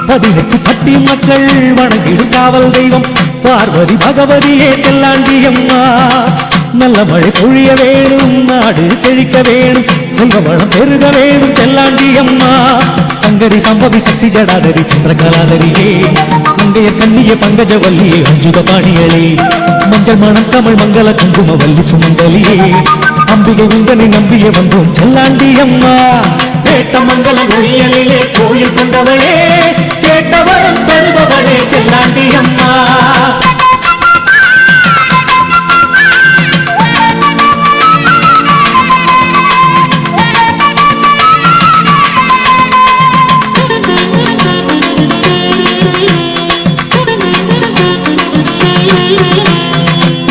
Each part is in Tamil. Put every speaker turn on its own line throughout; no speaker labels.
18 பட்டி மக்கள் வணங்கிடும் காவல் தெய்வம் பார்வதி பகவதியே செல்லாண்டி அம்மா. நல்ல மழை பொழிய வேணும், நாடு செழிக்க வேணும், செல்வ வளம் பெருக வேணும் செல்லாண்டி அம்மா. சங்கரி சம்பவி சக்தி ஜடாதரி சந்திரகலாதரியே, அங்கைய கண்ணிய பங்கஜவல்லியே அஞ்சுக பாணிகளே, மஞ்சள் மணம் கமல் மங்கள குங்கும வல்லி சுமங்கலியே, அம்பிகை உங்களை நம்பிய வந்தோம் செல்லாண்டி அம்மா. கேட்ட மங்கள மொழியலிலே கோயில் கொண்டவளே, கேட்டவரம் தருபவளே செல்லாண்டி அம்மா.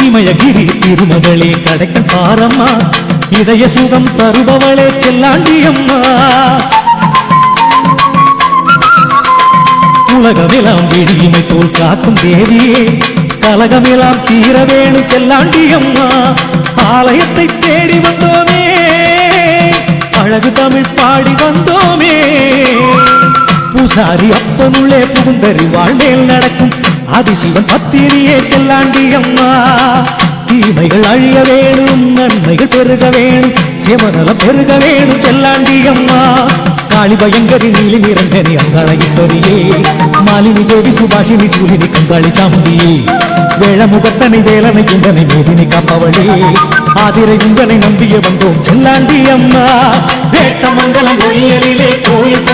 இமயகிரி திருமகளே கடைக்கன் பாரம்மா, இதய சுகம் தருபவளே செல்லாண்டி அம்மா. உலகமெல்லாம் விழியினை போல் காக்கும் தேவியே, கலகமெல்லாம் தீர வேணும் செல்லாண்டி அம்மா. ஆலயத்தை தேடி வந்தோமே, அழகு தமிழ் பாடி வந்தோமே, பூசாரி அப்பனுள்ளே புகுந்தறி வாழ்ந்தேல் நடக்கும் அதிசிவன் பத்திரியே செல்லாண்டி அம்மா. தீமைகள் அழிய வேணும், நன்மைகள் பெருக வேணும், சிவநலம் பெருக வேணும் செல்லாண்டி அம்மா. காளி பயங்கரி நீலி நிரஞ்சனி அங்காள ஈஸ்வரியே, மாலினி தேவி சுபாஷினி சூலினி கங்காளி சாமுண்டியே, வேளமுகத்தனை வேலனை குண்டனை மேதினி காப்பவளே, ஆதிரை உங்களை நம்பிய வந்தோம் செல்லாண்டி அம்மா. வேட்ட மங்கலம் கோயிலிலே கோயில்